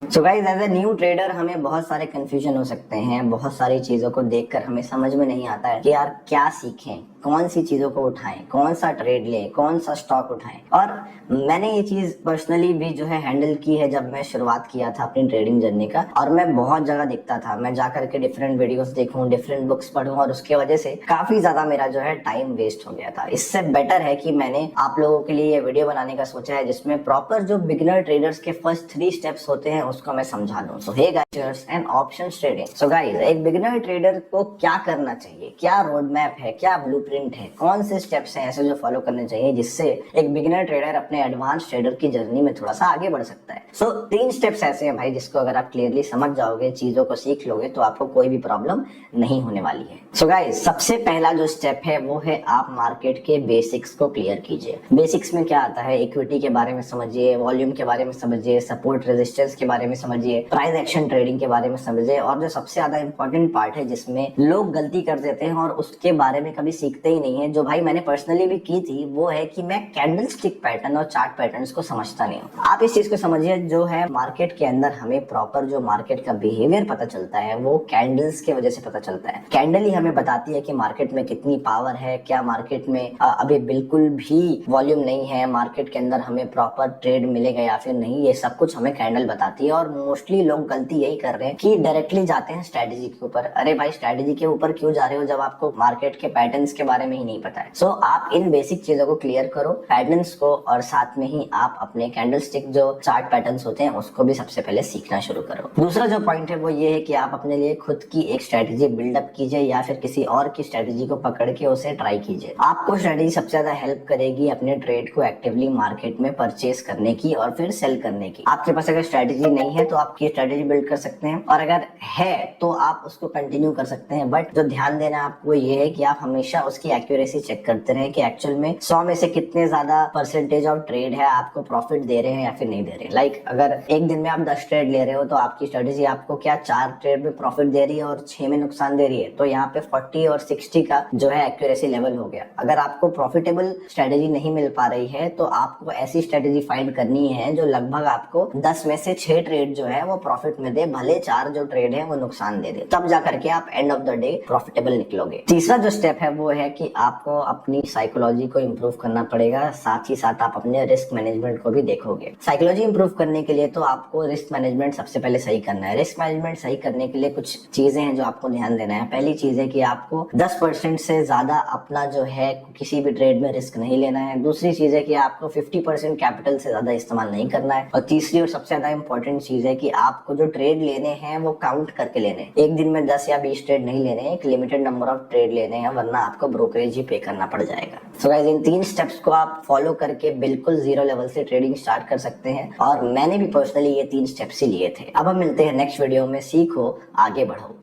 So guys, as a new trader हमें बहुत सारे कंफ्यूजन हो सकते हैं। बहुत सारी चीजों को देखकर हमें समझ में नहीं आता है कि यार क्या सीखें, कौन सी चीजों को उठाएं, कौन सा ट्रेड लें, कौन सा स्टॉक उठाएं। और मैंने ये चीज पर्सनली भी जो है हैंडल की है जब मैं शुरुआत किया था अपनी ट्रेडिंग जर्नी का। और मैं बहुत जगह दिखता था, मैं जाकर के डिफरेंट वीडियोस देखूं, डिफरेंट बुक्स पढूं, और उसके वजह से काफी ज्यादा मेरा जो है टाइम वेस्ट हो गया था। इससे बेटर है कि मैंने आप लोगों के लिए ये वीडियो बनाने का सोचा है जिसमें प्रॉपर जो बिगिनर ट्रेडर्स के फर्स्ट 3 स्टेप्स होते हैं उसको मैं समझा दूं। So hey guys and options trading. So guys, एक बिगिनर ट्रेडर को क्या करना चाहिए, क्या रोड मैप है, क्या ब्लूप्रिंट है, कौन से स्टेप्स हैं ऐसे जो फॉलो करने चाहिए जिससे एक बिगिनर ट्रेडर अपने एडवांस ट्रेडर की जर्नी में थोड़ा सा आगे बढ़ सकता है। सो 3 स्टेप्स ऐसे हैं भाई जिसको अगर आप क्लियरली समझ जाओगे, चीजों को सीख लोगे, तो आपको कोई भी प्रॉब्लम नहीं होने वाली है। सो गाइस, सबसे पहला जो स्टेप है वो है आप मार्केट के बेसिक्स को क्लियर कीजिए। बेसिक्स में क्या आता है, इक्विटी के बारे में समझिए, वॉल्यूम के बारे में समझिए, सपोर्ट रेजिस्टेंस के बारे में समझिए, प्राइस एक्शन ट्रेडिंग के बारे में समझिए। और जो सबसे ज्यादा इंपॉर्टेंट पार्ट है जिसमें लोग गलती कर देते हैं और उसके बारे में कभी सीखते ही नहीं है, जो भाई मैंने पर्सनली भी की थी, वो है कि मैं कैंडल स्टिक पैटर्न और चार्ट पैटर्न्स को समझता नहीं हूँ। आप इस चीज को समझिए, जो है मार्केट के अंदर हमें प्रॉपर जो मार्केट का बिहेवियर पता चलता है वो कैंडल्स के वजह से पता चलता है। कैंडल ही हमें बताती है कि मार्केट में कितनी पावर है, क्या मार्केट में अभी बिल्कुल भी वॉल्यूम नहीं है, मार्केट के अंदर हमें प्रॉपर ट्रेड मिलेगा या फिर नहीं, ये सब कुछ हमें कैंडल बताती है। और मोस्टली लोग गलती यही कर रहे हैं कि डायरेक्टली जाते हैं स्ट्रेटेजी के ऊपर। अरे भाई, स्ट्रेटेजी के ऊपर क्यों जा रहे हो जब आपको मार्केट के पैटर्न्स के बारे में ही नहीं पता है। सो आप इन बेसिक चीजों को क्लियर करो, पैटर्न्स को, और साथ में ही आप अपने कैंडलस्टिक जो चार्ट पैटर्न्स होते हैं उसको भी सबसे पहले सीखना शुरू करो। दूसरा जो पॉइंट है वो ये है कि आप अपने लिए खुद की एक स्ट्रेटेजी बिल्डअप कीजिए या फिर किसी और की स्ट्रेटेजी को पकड़ के उसे ट्राई कीजिए। आपको स्ट्रेटेजी सबसे ज्यादा हेल्प करेगी अपने ट्रेड को एक्टिवली मार्केट में परचेस करने की और फिर सेल करने की। आपके पास अगर स्ट्रेटेजी नहीं है तो आपकी स्ट्रेटेजी बिल्ड कर सकते हैं, और अगर है तो आप उसको कंटिन्यू कर सकते हैं। बट जो ध्यान देना है आपको ये है कि आप हमेशा उसकी एक्यूरेसी चेक करते रहे कि एक्चुअल में 100 में से कितने ज्यादा परसेंटेज ऑफ ट्रेड है आपको प्रॉफिट दे रहे हैं या फिर नहीं दे रहे। लाइक अगर एक दिन में आप 10 ट्रेड ले रहे हो तो आपकी स्ट्रेटेजी आपको क्या 4 ट्रेड में प्रॉफिट दे रही है और 6 में नुकसान दे रही है, तो यहाँ पे 40 और 60 का जो है एक्यूरेसी लेवल हो गया। अगर आपको प्रॉफिटेबल स्ट्रेटेजी नहीं मिल पा रही है तो आपको ऐसी स्ट्रेटेजी फाइंड करनी है जो लगभग आपको 10 में से 6 ट्रेड जो है वो प्रॉफिट में दे, भले 4 जो ट्रेड है वो नुकसान दे दे, तब जाकर के आप end of the day profitable निकलोगे। तीसरा जो स्टेप है वो है कि आपको अपनी साइकोलॉजी को इम्प्रूव करना पड़ेगा, साथ ही साथ आप अपने रिस्क मैनेजमेंट को भी देखोगे। साइकोलॉजी इम्प्रूव करने के लिए तो आपको रिस्क मैनेजमेंट सबसे पहले सही करना है। रिस्क मैनेजमेंट सही करने के लिए कुछ चीजें हैं जो आपको ध्यान देना है। पहली चीज है कि आपको 10% से ज्यादा अपना जो है किसी भी ट्रेड में रिस्क नहीं लेना है। दूसरी चीज है कि आपको 50% कैपिटल से ज्यादा इस्तेमाल नहीं करना है। और तीसरी और सबसे ज्यादा इंपॉर्टेंट चीज है कि आपको जो ट्रेड लेने हैं वो काउंट करके लेने हैं। एक दिन में 10 या 20 ट्रेड नहीं लेने हैं, एक लिमिटेड नंबर ऑफ ट्रेड लेने हैं, वरना आपको ब्रोकरेज ही पे करना पड़ जाएगा। सो गाइस, इन 3 स्टेप्स को आप फॉलो करके बिल्कुल 0 लेवल से ट्रेडिंग स्टार्ट कर सकते हैं, और मैंने भी पर्सनली ये 3 स्टेप्स ही लिए थे। अब हम मिलते हैं नेक्स्ट वीडियो में। सीखो, आगे बढ़ो।